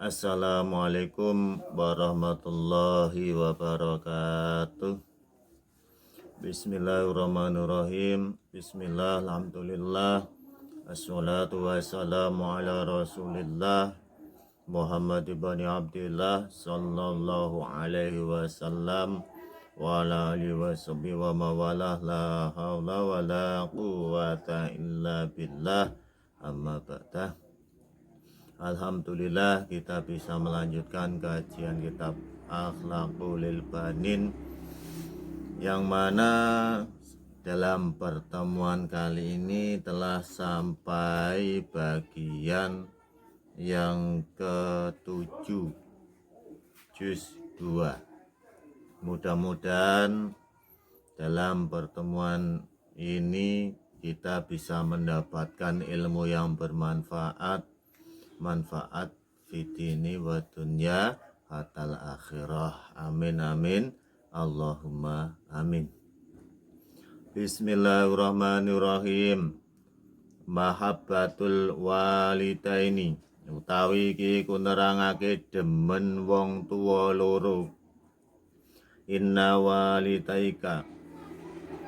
Assalamualaikum warahmatullahi wabarakatuh. Bismillahirrahmanirrahim. Bismillah, alhamdulillah. Assalatu wassalamu ala rasulillah Muhammad ibn Abdillah sallallahu alaihi wasallam wa ala alihi washabihi wa mawalah, la hawla wa la quwata illa billah, amma ba'dah. Alhamdulillah kita bisa melanjutkan kajian kitab Akhlaqul Banin, yang mana dalam pertemuan kali ini telah sampai bagian yang ke-7 juz 2. Mudah-mudahan dalam pertemuan ini kita bisa mendapatkan ilmu yang bermanfaat, manfaat fitini wa dunya hatal akhirah. Amin amin Allahumma amin. Bismillahirrahmanirrahim. Mahabbatul walidaini, utawi iki kunerangake demen wong tuwa loro. Inna walidaika,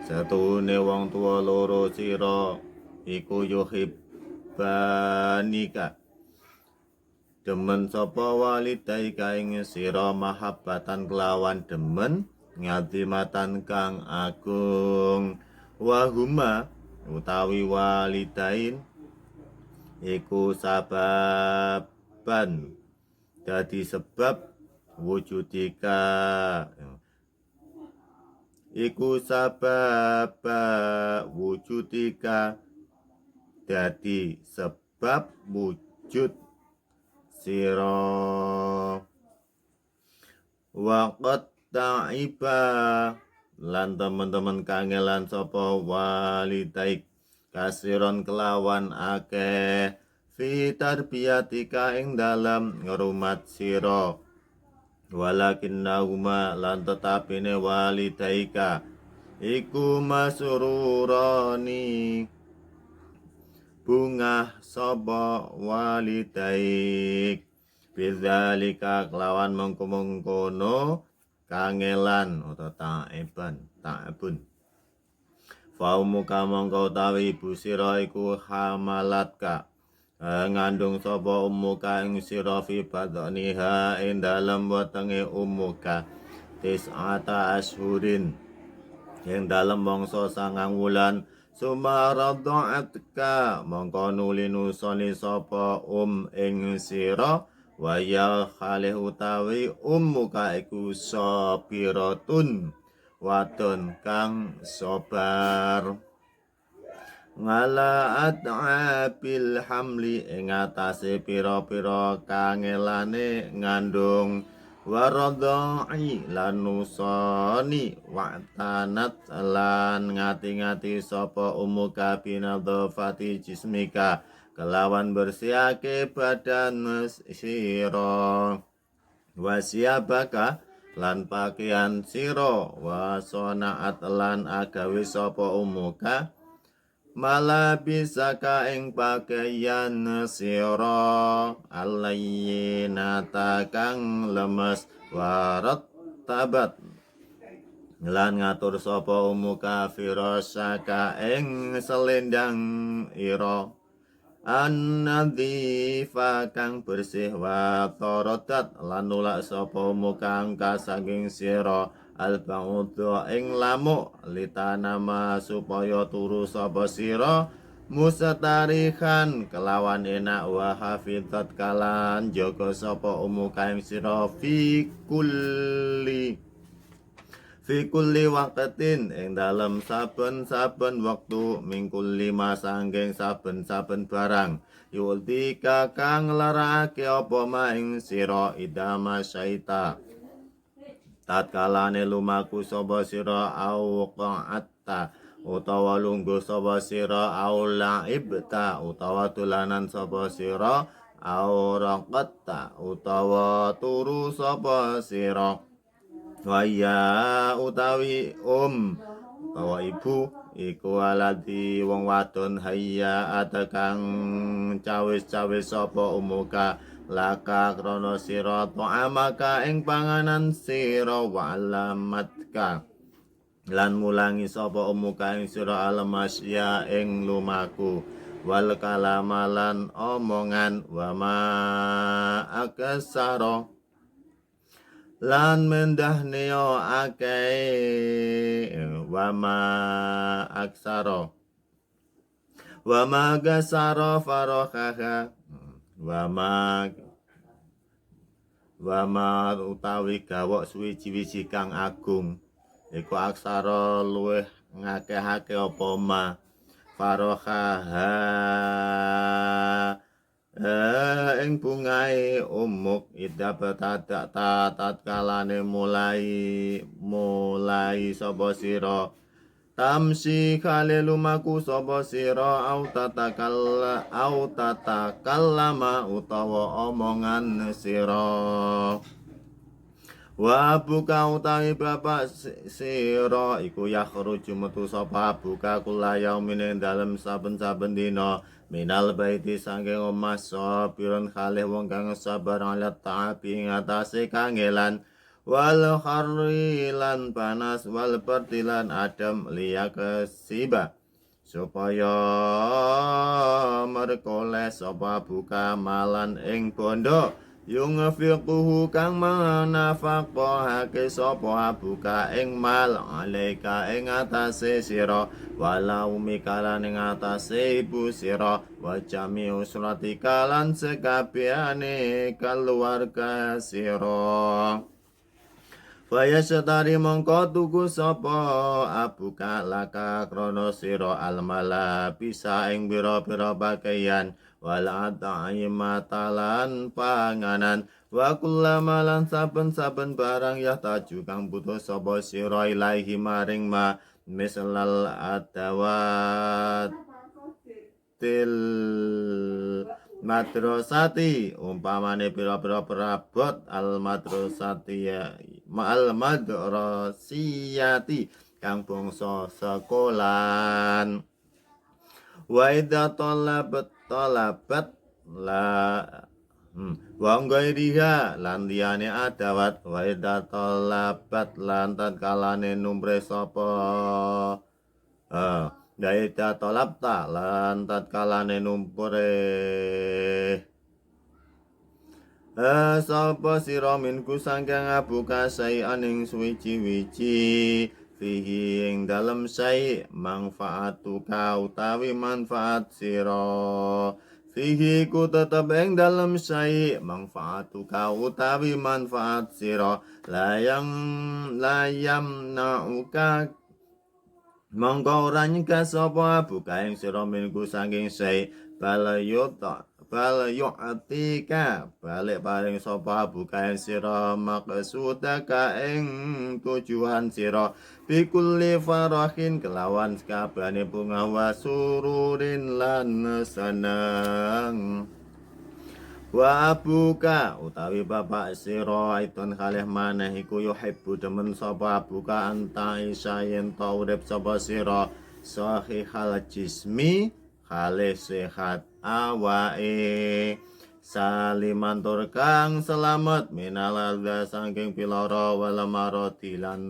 satune wong tuwa loro sira iku yuhibbanika, demen sapa walidaika ing sira mahabbatan kelawan demen ngazimatan kang agung. Wahuma, utawi walidain iku sababan, dadi sebab wujudika, iku sabab wujudika, dadi sebab wujud sira. Waqat ta'iba, lan teman-teman kangelan sapa walidaik kasiron kelawan akeh fi tarbiyatika ing dalam ngrumat sira. Walakinnahuma, lan tetapine walidaika iku masrurani, bungah sapa walidaik bidzalika kelawan mengkono kangelan atau ta'ibun. Faumuka mongko utawi ibu sira iku hamalatka, ngandung sapa umuka ing sira fi badaniha ing dalem wetenge umuka tis'ata ashurin, ing dalem mangsa 9 wulan. Sumaradha'atka, mongko nuli nusoni sapa ing sira, waya khalih utawi umuka iku sabiratun, wadon kang sabar. Ngala at'abil hamli, ing atase pira-pira kangelane ngandung. Waradha'i, lan nusoni, wa'tanat, lan ngati-ngati sapa umuka binadhafati jismika, kelawan bersihake badan sira. Wasiabaka, lan pakaian sira. Wasona'at, lan agawe sapa umuka malabisaka ing pakaian sira. Alayyinata, kang lemes. Warattabat, lan ngatur sapa umuka firasaka ing selendang ira. An-nadhifa, kang bersih. Wa taradat, lan nulak sapa umuka angka saking sira al-ba'udha ing lamuk, litanama supaya turu sapa sira musatarihan kelawan enak. Wa hafizat, kalan jaga sapa umuka ing sira fi kulli waqtin ing dalem saben-saben wektu, mingkulli masanggeng saben-saben barang. Yultika, kang larake apa ma ing sira idama syaita, tatkalane lumaku sapa sira, au qa'atta, utawa lungguh sapa sira, au la'ibta, utawa dolanan sapa sira, au raqatta, utawa turu sapa sira. Waya utawi utawa ibu iku aladi wong wadon hayya atakang cawis-cawis sapa umuka laka krana sira ta'amaka ing panganan sira wa alamatka lan mulangi sapa umuka ing sira almasya ing lumaku wal kalama lan omongan wa ma akasara lan mendahneo akeh wa ma aksara wa ma gasara farohaha wa ma utawi gawok suwi-wiji kang agung iku aksara luweh ngakehake apa ma farohaha ing bungae umuk ida betadak tatkalane mulai sapa sira tamsi kale lumaku sapa sira au tatakallama utawa omongan sira wa buka utawi bapak sira iku yakhruju metu sapa buka kula yaumin dalem saben-saben dina minal baiti saking omah sabiran kalih wong kang sabar alat ta'abi ngatasi kangelan wal harri lan panas wal pertilan adam liya kesiba supaya merkoleh sapa buka malan ing bondo yung fiquhu kang manafaqahake sapa buka ing mal alaika ing atase sira walau mikalan ing atase ibu sira wa jami'u suratika lan sekabehane keluarga sira Faya setari mongko tuku sapa abuka laka krono sira almala bisa ing bira-bira pakaian wala ta'imatalan panganan wa kullamalan saben-saben barang ya taju kang butuh sapa sira ilahi maring ma misalal adawat til madrasati umpamane pira-pira perabot al madrasati ya ma'al madrasiyati kang bangsa sekolan wa idza talabat la wa ghairiha lan liyane adawat wa idza talabat lan tatkalane numre sapa Daita tolapta lan tatkalane numpure sapa sira minku sangkang abuka sayan ing suwiji-wiji fihi ing dalem sai manfaatuka utawi manfaat sira fihi ku tetep ing dalem sai manfaatuka utawi manfaat sira layam nauka mongko ora nyegah sapa buka ing sira minggu saking sae balayuta balayu'atika balik paring sapa buka ing sira maksudaka ing tujuan sira bikulli farahin kelawan kabehane bunga wasururin lan seneng wa abuka utawi bapak sira aiton kalih maneh iku yuhibbu demen sapa abuka anta isayen ta urip sapa sira sahihal jismi kalih sehat awake saliman tur kang selamat minalada saking pilara wal marati lan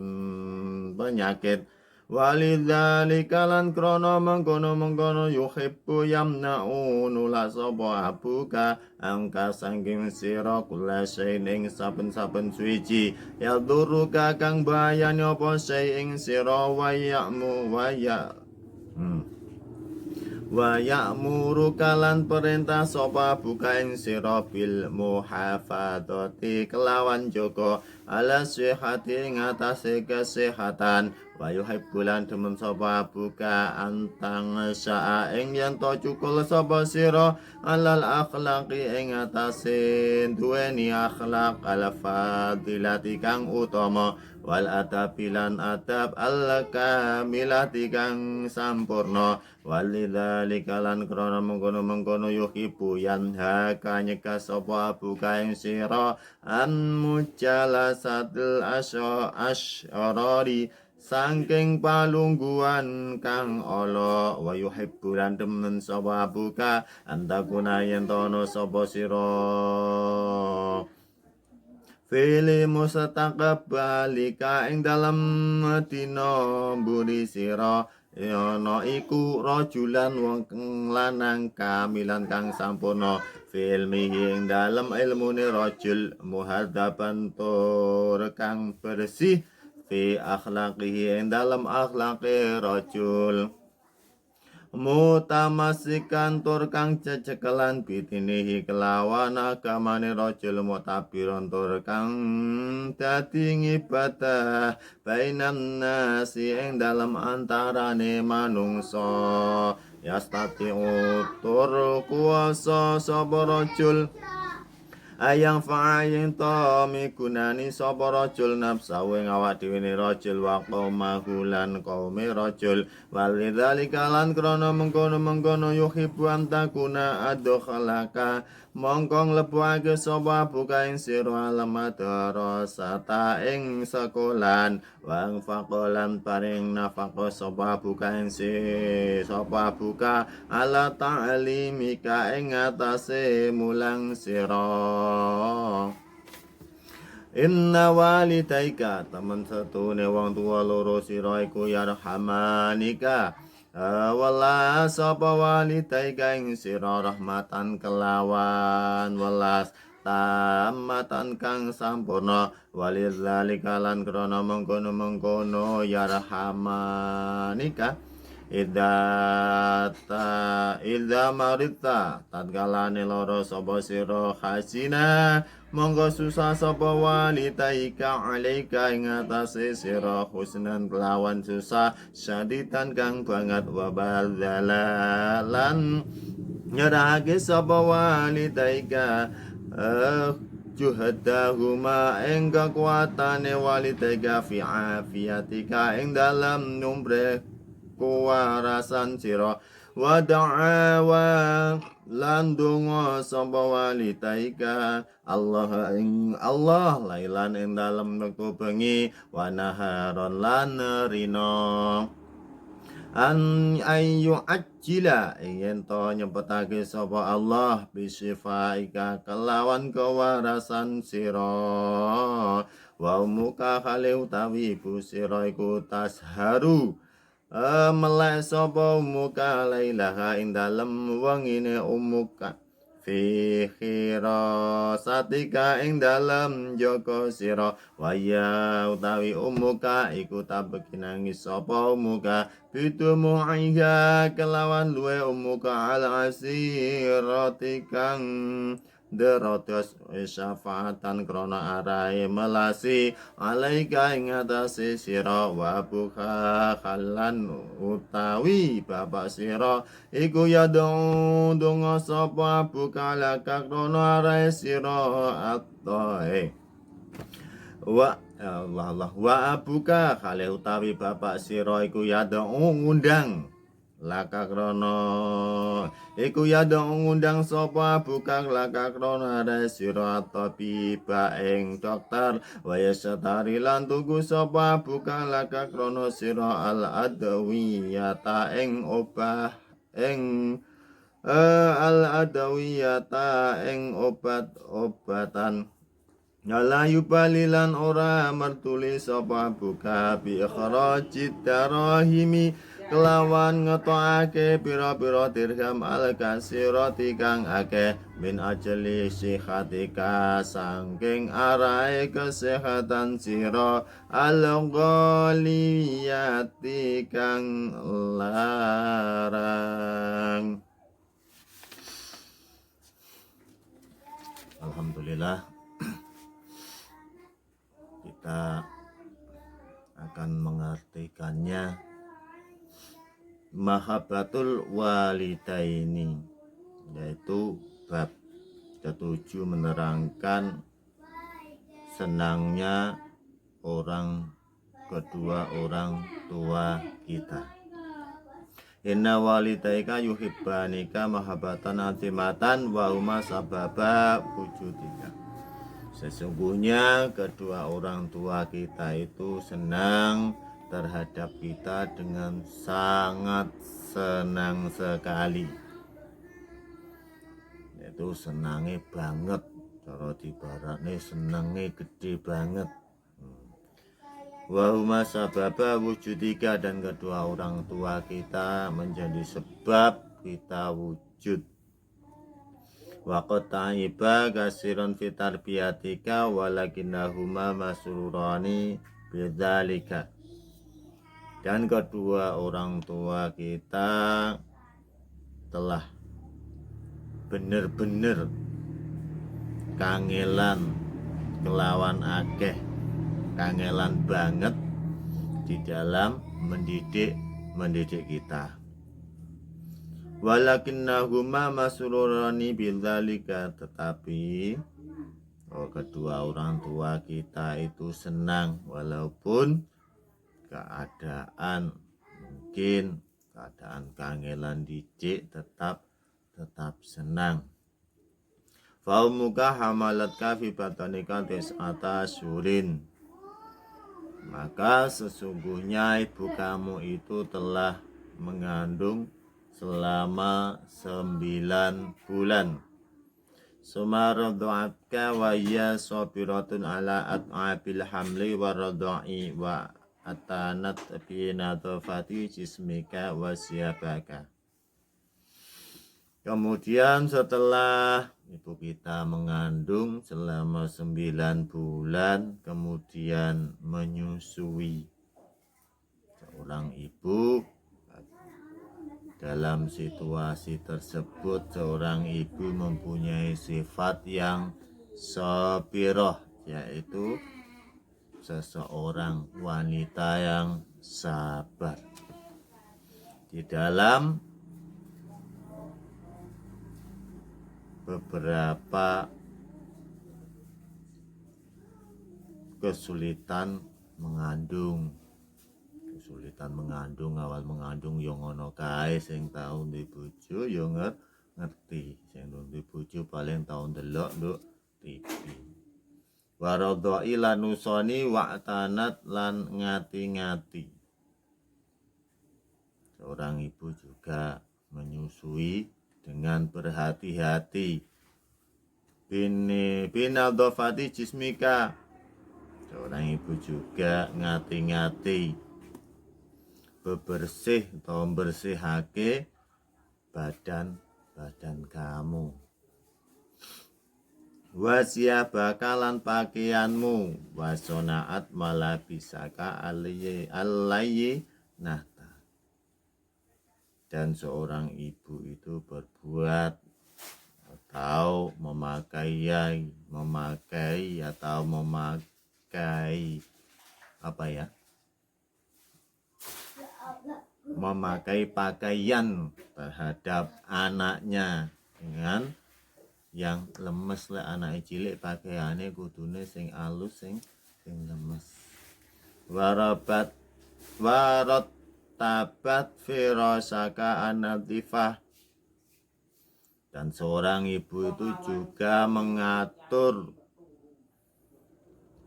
penyakit walidzalika lan krana mengkono-mengkono yuhibbu yamna'u nulak sapa abuka angka saking sira kula ing saben-saben suci yaduruka kang bahayane apa ing sira wa ya'muru kalan perintah sapa buka ing sira bil muhafadzati kelawan jaga ala sihhati ngatasi kesehatan wa yuhibbulan demen sapa buka antang sa'a ing yen to cukul sapa sira alal akhlaqi ing atase duweni akhlak al fadilati kang utama wal adabilan adab al kamilati kang sampurna walidzalika lan krana mengkono-mengkono yuhibbu yanha kanyeka sapa buka ing sira an mujalasatil asyarari Sangking palungguhan kang ala wa yuhibbu lan demen sapa abuka antakuna yen tono sapa sira Fili mustaqbalika ing dalem dina mburi sira ana iku rajulan wong lanang kamilan kang sampurna filmihi ing dalem ilmune rajul muhadzaban tur kang bersih fi akhlaqihi ing dalem akhlaqe rajul mutamasikan tur kang cecekelan bitinihi kelawan agamane rajul mutabiron tur kang dadi ngibadah bainan nasi ing dalam antarane manungsa yastati tur kuasa sapa rajul ayang fa'ayin to migunani sapa rajul nafsawe awak dhewe ne rajul wa qaumahulan qaume rajul walidzalika lan krana mengkono-mengkono yuhibbu antakuna adkhalaka mongko mlebuake sapa buka ing sira alamadara ing sekolan wang fakolan paring nafaqo sapa buka ing sapa buka ala ta'limika ing atase mulang sira Inna walidaika temen setune wong tua loro sira iku yarhamanika wala sapa walidaika ing sira rahmatan kelawan welas tamatan kang sampurna walidzalika lan krana mengkono-mengkono yarhamanika Idza marita tatkalane loro sapa sira khasina monggo susah sapa walitaika alaika ing atase sira husnan kelawan susah syadidan kang banget wa balalan nyerahake sapa walitaika juhadahuma ing kekuatane walitaika fi afiatika ing dalam numbre kuwarasan sira wa da'awa lan donga sapa walitaika Allah ing Allah lailan ing dalem wektu bengi wa naharon lan rina an ayu ajila yen to nyepetake sapa Allah bisifaika kelawan kewarasan sira wa muka khale utawi ibu sira iku tasharu melek sapa umuka lailaha ing dalem wengine umuka fi khirasatika ing dalem joko sira waya utawi umuka iku tabeki nangis sapa umuka bitumu aiha kelawan luwe umuka al asirati kang derodos syafaatan krana arahe melasi alaika ing atase sira wa buka khalan utawi bapak sira iku ya donga sapa buka laka krana arahe sira atoe wa Allah wa abuka khale utawi bapak sira iku ya ngundang laka krono iku ya ngundang sapa buka laka krono ada sira tabiba ing dokter wa yasatari lan tuku sapa buka laka krono sira al adawiyata ing obah ing al adawiyata ing obat-obatan Ngala yubalilan ora mertuli sapa buka bi ikhrajid darahimi kelawan ngetokake pira-pira dirham al kasirati kang akeh min ajli sihatika saking arahe kesehatan sira al ghaliyati kang larang. Alhamdulillah kita akan mengartikannya mahabbatul walidaini, yaitu bab ketujuh menerangkan senangnya kedua orang tua kita. Inna walidaika yuhibbanika mahabbatan azimatan wa huma sababa wujudika. Sesungguhnya kedua orang tua kita itu senang terhadap kita dengan sangat senang sekali. Itu senangnya banget, cara dibaratnya senangnya gede banget. Wahuma sababa wujudika, dan kedua orang tua kita menjadi sebab kita wujud. Waqad ta'iba kasiron fi tarbiyatika walakinnahuma masrurani bidzalika. Dan kedua orang tua kita telah bener-bener kangelan kelawan akeh, kangelan banget di dalam mendidik kita. Walakinnahuma masrurani bidzalika, tetapi kedua orang tua kita itu senang walaupun keadaan kangelan didik, tetap senang. Fa ummuka hamalatka fi batanika tis'ata syurin, maka sesungguhnya ibu kamu itu telah mengandung selama 9 bulan. Sumaradha'atka wa hiya sabiratun ala at'abil hamli wa radha'i wa atanat bi nadhafati jismika wa siyabaka. Kemudian setelah ibu kita mengandung selama 9 bulan, kemudian menyusui. Seorang ibu, dalam situasi tersebut seorang ibu mempunyai sifat yang sabirah, yaitu seseorang wanita yang sabar. Di dalam beberapa kesulitan mengandung, awal mengandung yo ngono kae, sing tau duwe bojo yo ngerti, sing duwe bojo paling tau ndelok nduk TV. Waradha'i lan nusoni wa'tanat lan ngati-ngati. Seorang ibu juga menyusui dengan berhati-hati. Binadhafati jismika, seorang ibu juga ngati-ngati bebersih atau membersihake badan kamu. Wasya bakalan pakaianmu, wasonaat malabisaka alayyi nahta. Dan seorang ibu itu berbuat atau memakai apa ya? Memakai pakaian terhadap anaknya dengan yang lemes lah. Anak cilik pakaiannya kudune sing alus, sing lemes. Warot tabat firasaka anatifah, dan seorang ibu itu juga mengatur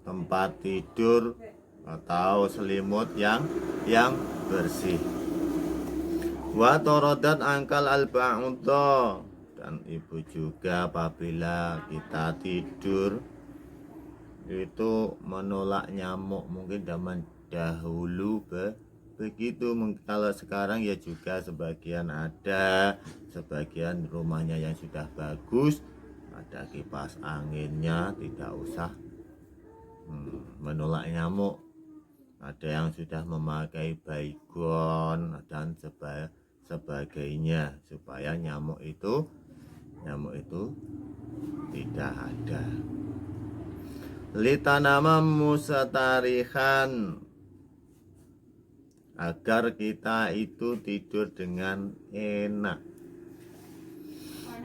tempat tidur atau selimut yang bersih. Wa taradat angkal al-ba'udha, dan ibu juga apabila kita tidur itu menolak nyamuk. Mungkin zaman dahulu begitu, kalau sekarang ya juga sebagian ada, sebagian rumahnya yang sudah bagus ada kipas anginnya, tidak usah menolak nyamuk. Ada yang sudah memakai baygon dan sebagainya supaya nyamuk itu tidak ada. Litanama musatarihan, agar kita itu tidur dengan enak.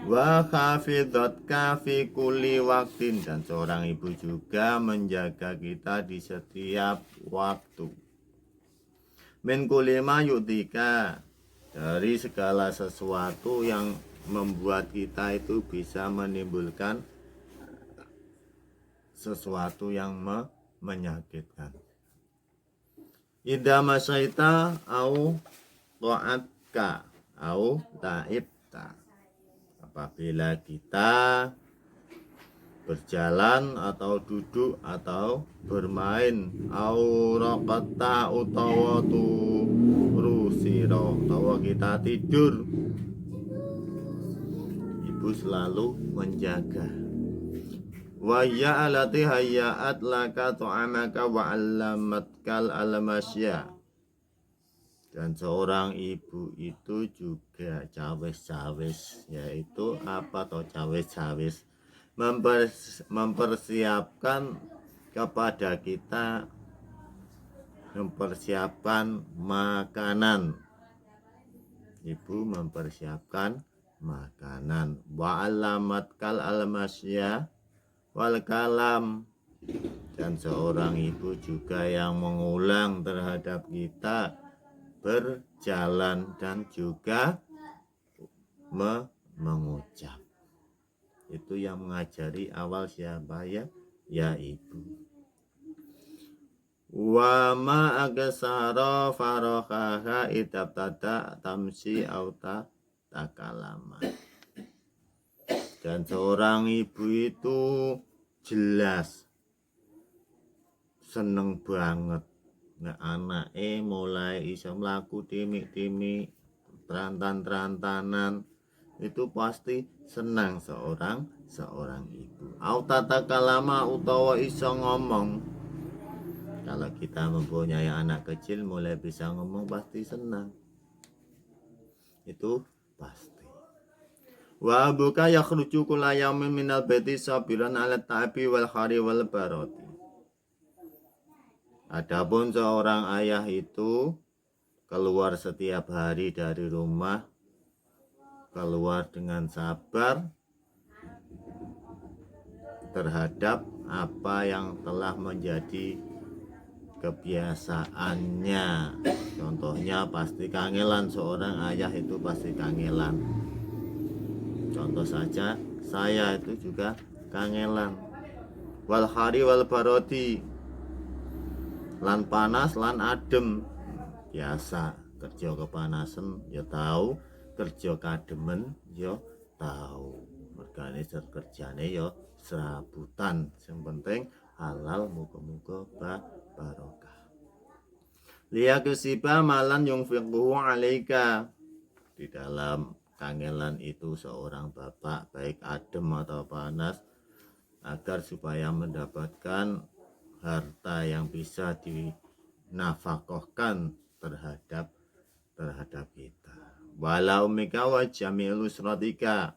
Wa hafidhatka fi kulli waqtin, dan seorang ibu juga menjaga kita di setiap waktu. Min kulli ma yu'tika, dari segala sesuatu yang membuat kita itu bisa menimbulkan sesuatu yang menyakitkan. Idza masyaita au ta'atka au ta'ibta. Apabila kita berjalan atau duduk atau bermain, au raqatta utawa turu sira utawa kita tidur, ibu selalu menjaga. Wa ya alati hayyat laka tu'amaka wa 'allamatkal almasya. Dan seorang ibu itu juga cawes-cawes, yaitu apa toh cawes-cawes, mempersiapkan kepada kita, mempersiapkan makanan. Ibu mempersiapkan makanan. Wa 'allamatkal almasya wal kalam. Dan seorang ibu juga yang mengulang terhadap kita berjalan dan juga mengucap. Itu yang mengajari awal siapa ya? Ya ibu. Wa ma agsara farohaha idabtada tamsi auta takalama. Dan seorang ibu itu jelas seneng banget nek anake mulai iso mlaku timik-timik, terantan-terantanan, itu pasti senang seorang ibu. Auta takalama utawa iso ngomong. Kalau kita mempunyai anak kecil mulai bisa ngomong pasti senang. Itu pasti. Wa abuka yakhruju kulla yaumin minal baiti sabiran 'ala ta'abi wal khari wal barati. Adapun seorang ayah itu keluar setiap hari dari rumah, keluar dengan sabar terhadap apa yang telah menjadi kebiasaannya. Contohnya pasti kangelan, seorang ayah itu pasti kangelan. Contoh saja saya itu juga kangelan. Wal hari wal barodi, lan panas lan adem. Biasa kerja kepanasan ya tahu, kerja kademen ya tahu. Mergane kerjane ya serabutan. Yang penting halal, muga-muga barokah. Liyakusiba malan yungfiquhu alaika. Di dalam kangelan itu seorang bapak, baik adem atau panas, agar supaya mendapatkan harta yang bisa dinafkahkan terhadap kita. Walau mika wa jami'ul usratika,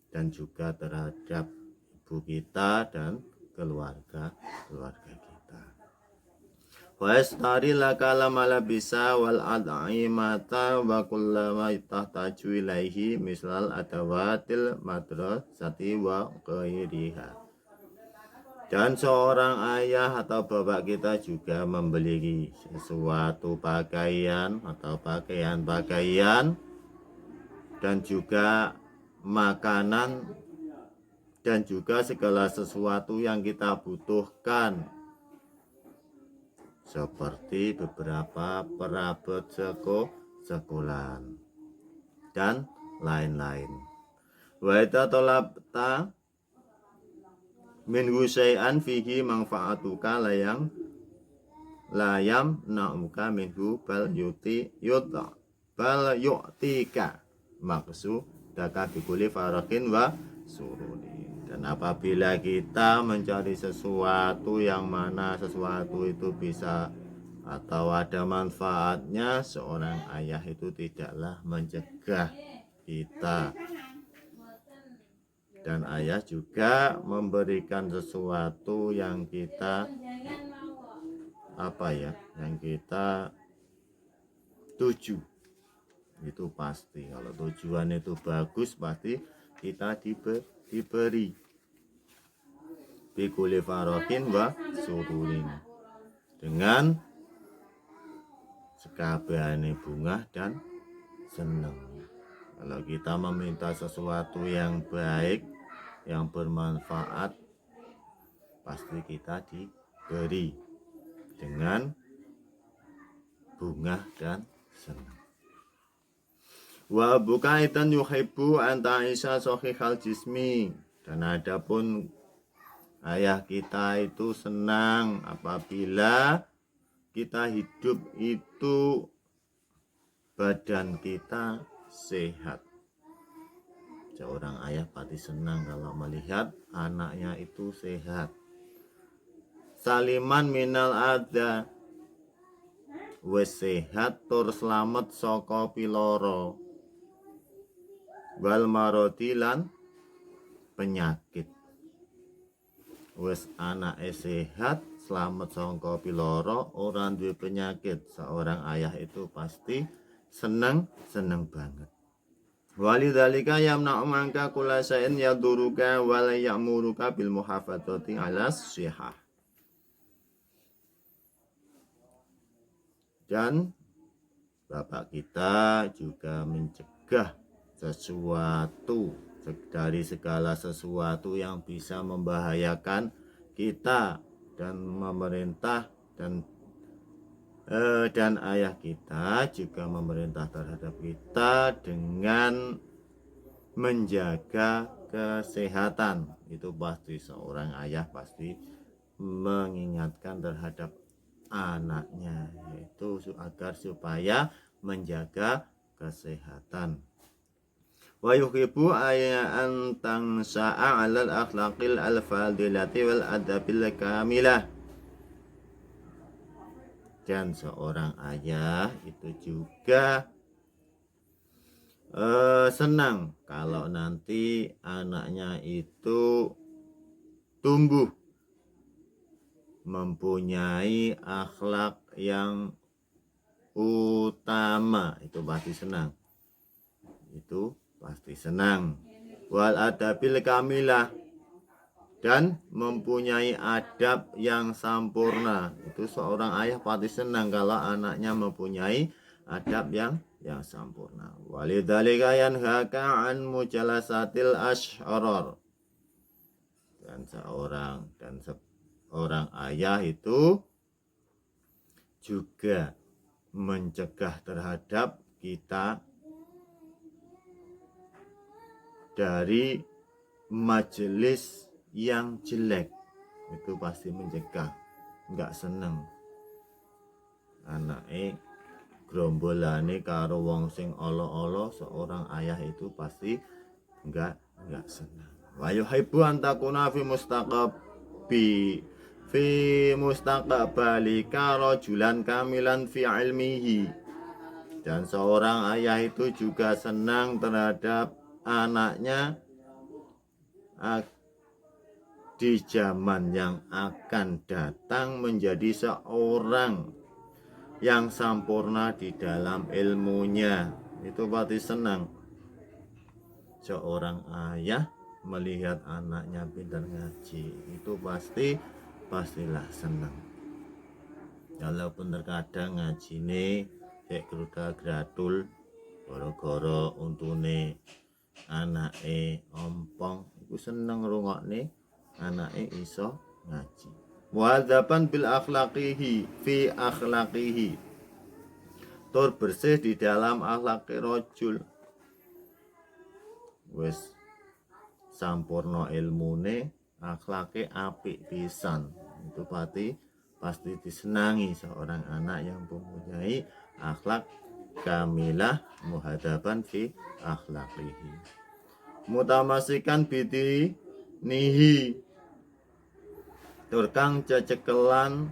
dan juga terhadap ibu kita dan keluarga kita. Wa yastari laka lamala bisa wal ad'imata wa kullama tahtaju ilaihi mislal adawatil madrasati wa ghairiha. Dan seorang ayah atau bapak kita juga membeli sesuatu pakaian atau pakaian dan juga makanan dan juga segala sesuatu yang kita butuhkan, seperti beberapa perabot sekolah dan lain-lain. Wa idza talabta min husai'an fihi manfaatuka layam na'uka minhu bal yu'tika maksudaka bikuli farakin wa sururi. Dan apabila kita mencari sesuatu yang mana sesuatu itu bisa atau ada manfaatnya, seorang ayah itu tidaklah mencegah kita. Dan ayah juga memberikan sesuatu yang kita yang kita tuju. Itu pasti. Kalau tujuan itu bagus, pasti kita diberi bikuli farokin wa sururin, dengan sekabehane bunga dan senang. Kalau kita meminta sesuatu yang baik, yang bermanfaat, pasti kita diberi dengan berbunga dan senang. Wa abuka idan yuhibbu an ta'isha sahihal jismi, dan adapun ayah kita itu senang apabila kita hidup itu badan kita sehat. Seorang ayah pasti senang kalau melihat anaknya itu sehat. Saliman minal adha, wis sehat tur slamet saka piloro, wal maroti lan penyakit. Wis anake sehat, slamet saka piloro, ora duwe penyakit. Seorang ayah itu pasti seneng banget. Walidzalika yamna'u manka kulla shay'in yaduruka wa la ya'muruka bil muhafadzati 'alas shihah. Dan Bapak kita juga mencegah sesuatu dari segala sesuatu yang bisa membahayakan kita, dan memerintah dan ayah kita juga memerintah terhadap kita dengan menjaga kesehatan. Itu pasti seorang ayah pasti mengingatkan terhadap anaknya, yaitu agar supaya menjaga kesehatan. Wa yuhibbu an tansa'a 'alal akhlaqil al-fadilati wal adabil kamilah. Dan seorang ayah itu juga senang kalau nanti anaknya itu tumbuh mempunyai akhlak yang utama. Itu pasti senang. Wal adabil kamilah, dan mempunyai adab yang sampurna. Itu seorang ayah pasti senang kalau anaknya mempunyai adab yang sampurna. Walidzalika yanhaka an mujalasatil asy'arar. Dan seorang ayah itu juga mencegah terhadap kita dari majelis yang jelek. Itu pasti mencegah, enggak seneng anake grombolane karo wong sing olo-olo. Seorang ayah itu pasti enggak senang. Wa yuhibbu an takuna fi mustaqbalika rajulan kamilan fi ilmihi. Dan seorang ayah itu juga senang terhadap anaknya di zaman yang akan datang menjadi seorang yang sempurna di dalam ilmunya. Itu pasti senang. Seorang ayah melihat anaknya pintar ngaji, itu pastilah senang. Walaupun terkadang ngajine kayak geruda-gradul, goro-goro untune anake ompong, iku seneng rungokne anake iso ngaji. Muadzaban bil akhlaqihi fi akhlaqihi, tur bersih di dalam akhlake rajul. Wis sampurna ilmune, akhlake apik pisan. Itu pasti disenangi seorang anak yang mempunyai akhlak kamilah, muhadaban fi akhlaqihi. Mutamasikan bidi nihi, tur kang cecekelan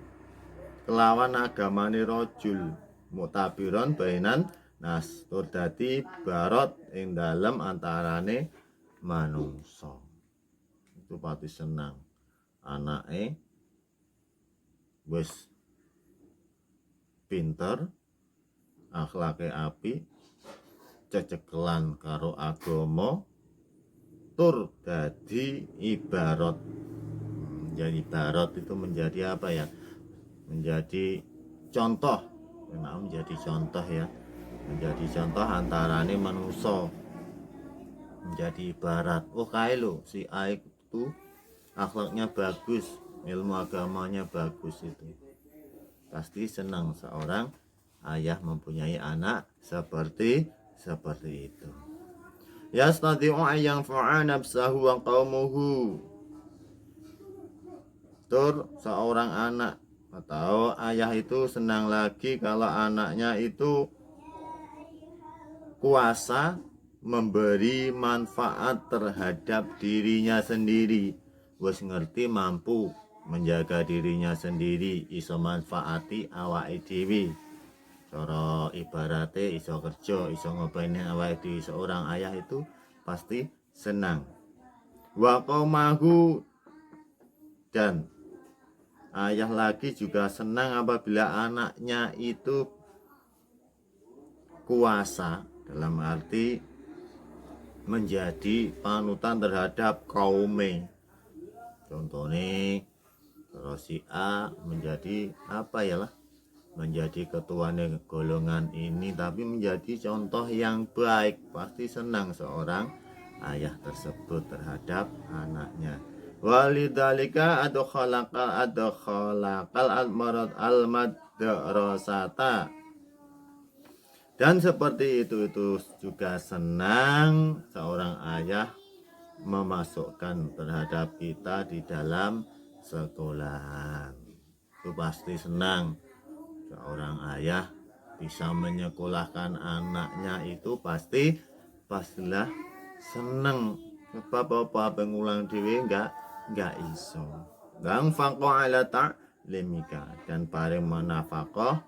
kelawan agamane rajul, mutabiron bainan nas, tur dadi barot ing dalem antarane manungsa. Itu pati senang anake wis pinter, akhlake apik, cecekelan karo agama, tur dadi ibarat. Jadi ibarat itu menjadi apa ya? Menjadi contoh. Menjadi contoh ya. Menjadi contoh antarane manusia. Menjadi ibarat. Oh kae lho, si A itu akhlaknya bagus, ilmu agamanya bagus itu. Pasti senang seorang ayah mempunyai anak seperti itu. Yastati'u ayang fa'a nafsahu wa qaumuhu. Tur seorang anak atau ayah itu senang lagi kalau anaknya itu kuasa memberi manfaat terhadap dirinya sendiri. Wes ngerti mampu menjaga dirinya sendiri, iso manfaati awake dhewe. Cara ibarate iso kerja, iso ngopeni awake dhewe. Seorang ayah itu pasti senang. Wa qaumahu, dan ayah lagi juga senang apabila anaknya itu kuasa, dalam arti menjadi panutan terhadap kaume. Contohnya kalau si A menjadi apa ya lah, menjadi ketuanya golongan ini, tapi menjadi contoh yang baik, pasti senang seorang ayah tersebut terhadap anaknya. Walidhalika adkhalaqal al-marad al-madrasata. Dan seperti itu juga senang seorang ayah memasukkan terhadap kita di dalam sekolahan. Itu pasti senang seorang ayah bisa menyekolahkan anaknya, itu pastilah seneng. Sebab apa pengulang dhewe enggak iso. Dan faqo ala ta'limika, dan paling menafkah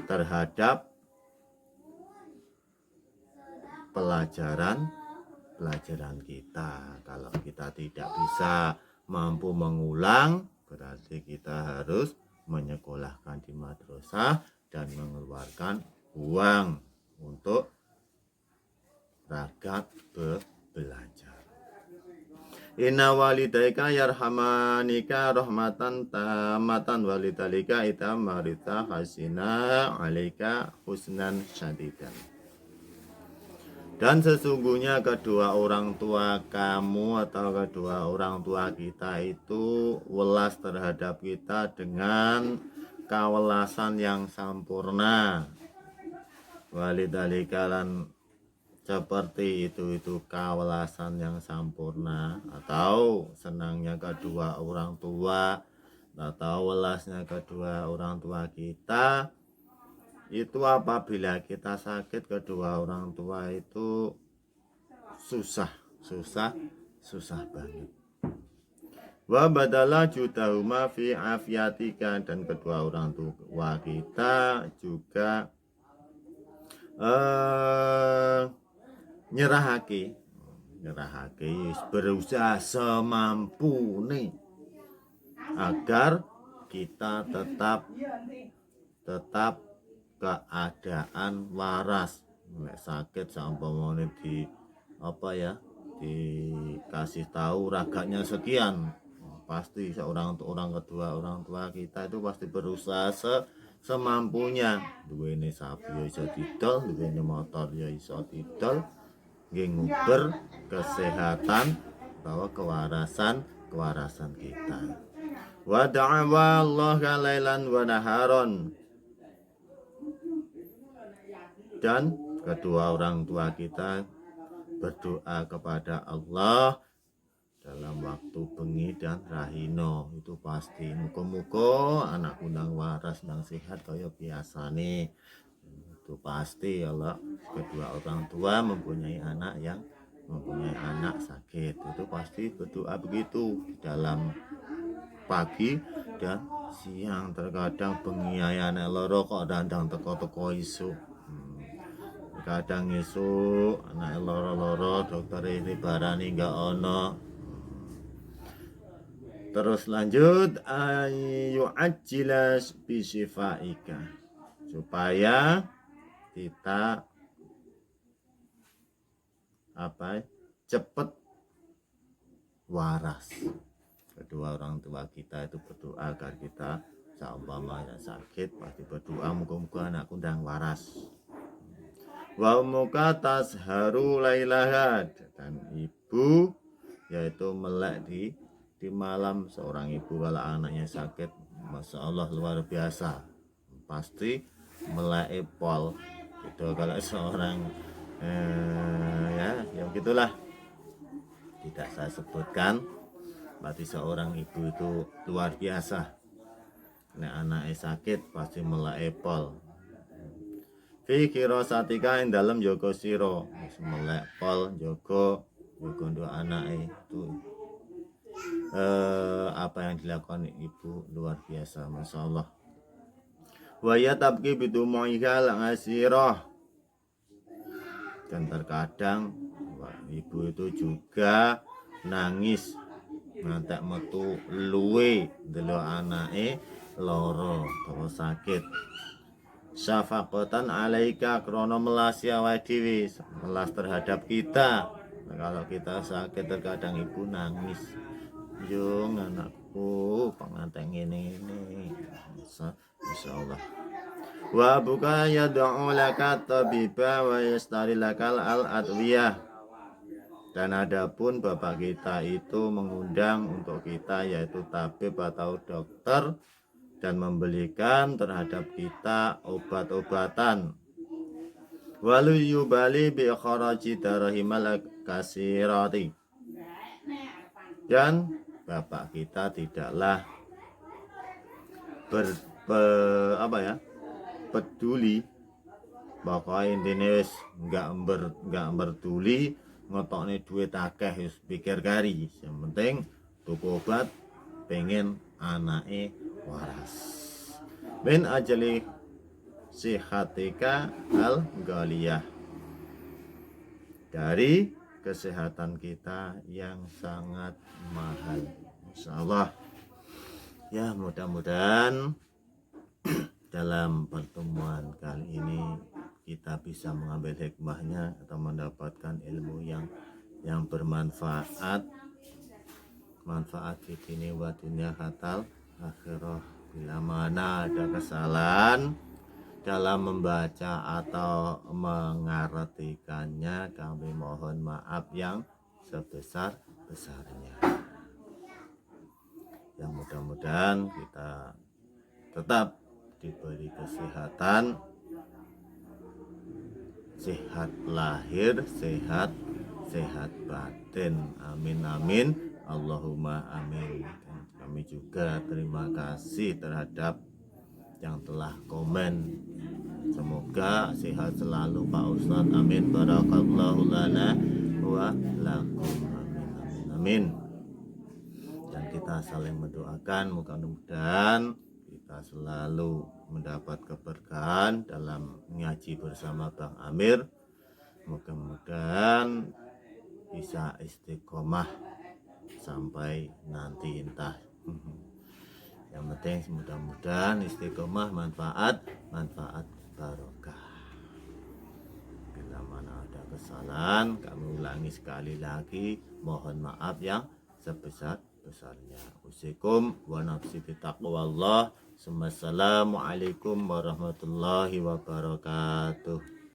terhadap pelajaran kita. Kalau kita tidak bisa mampu mengulang, berarti kita harus menyekolahkan di madrasah dan mengeluarkan uang untuk ragat belajar. Inna walidaika yarhamanika rahmatan tamatan walidalika itam marita hasina alika husnan syadidan. Dan sesungguhnya kedua orang tua kamu atau kedua orang tua kita itu welas terhadap kita dengan kewelasan yang sempurna. Walidhalika, lan seperti itu kewelasan yang sempurna atau senangnya kedua orang tua atau welasnya kedua orang tua kita itu apabila kita sakit, kedua orang tua itu susah banget. Wa badala judahuma fi afiatika, dan kedua orang tua kita juga nyerahake berusaha semampu nih agar kita tetap keadaan waras. Nek sakit sampamane dikasih tahu ragatnya sekian, pasti kedua orang tua kita itu pasti berusaha semampunya. Duwene sapi ya iso didol, duwene motor ya iso didol, nggih nguber kesehatan bahwa kewarasan kita. Wa da'wa Allah lailan wa naharon, dan kedua orang tua kita berdoa kepada Allah dalam waktu bengi dan rahino. Itu pasti muga-muga anak undang waras dan sehat kaya biasane. Itu pasti Allah, kedua orang tua mempunyai anak sakit, itu pasti berdoa begitu dalam pagi dan siang. Terkadang bengi ayane loro kok dandang teko-teko isuk. Kadang esuk anak loro-loro dokter ini barani enggak ono. Terus lanjut ayu ajilas bisifaika, supaya kita cepet waras. Kedua orang tua kita itu berdoa agar kita seumpamanya sakit pasti berdoa muga-muga anakku ndang waras. Wa muka tasharu lailaha, dan ibu yaitu melek di malam. Seorang ibu kalau anaknya sakit, masya Allah luar biasa, pasti melek pol gitu. Kalau seorang ya begitulah, tidak saya sebutkan. Berarti seorang ibu itu luar biasa. Nek anaknya sakit pasti melek pol. Fi kirasatika ing dalem jaga sira, wis melek pol jaga nduk anake itu. Apa yang dilakukan ibu luar biasa, masyaallah. Wa ya tabki bidumu'iha al-asirah. Dan terkadang ibu itu juga nangis ngantek metu luwe ndelok anake lara utawa sakit. Syafaqatan alaika, krono melasi awake dhewe, melas terhadap kita. Nah, kalau kita sakit terkadang ibu nangis, yo anakku pengantin ini insyaallah. Wa buka yad'u laka tabiba wa yastari lakal al-adwiyah. Dan adapun bapak kita itu mengundang untuk kita yaitu tabib atau dokter, dan membelikan terhadap kita obat-obatan. Walu yubali bi kharaji darahimal kasirati. Dan bapak kita tidaklah peduli, pokoknya intine wis enggak peduli ngotokne duit akeh, wis pikir kari, yang penting tuku obat pengen anake waras. Min ajali sihatika al ghaliyah, dari kesehatan kita yang sangat mahal, insyaallah. Ya, mudah-mudahan dalam pertemuan kali ini kita bisa mengambil hikmahnya atau mendapatkan ilmu yang bermanfaat, manfaat di sini wa dunya hatal akhirah. Bila mana ada kesalahan dalam membaca atau mengartikannya, kami mohon maaf yang sebesar-besarnya. Yang mudah-mudahan kita tetap diberi kesehatan, sehat lahir, sehat batin. Amin amin, Allahumma amin. Dan kami juga terima kasih terhadap yang telah komen. Semoga sehat selalu Pak Ustadz. Amin. Barakallahu lana wa lakum. Amin amin amin. Dan kita saling mendoakan, mudah-mudahan kita selalu mendapat keberkahan dalam ngaji bersama Bang Amir. Mudah-mudahan bisa istiqomah sampai nanti entah. Yang penting mudah-mudahan istiqomah, manfaat barokah. Bila mana ada kesalahan, kami ulangi sekali lagi, mohon maaf yang sebesar-besarnya. Usikum wa nafsi bitaqwallah. Assalamualaikum warahmatullahi wabarakatuh.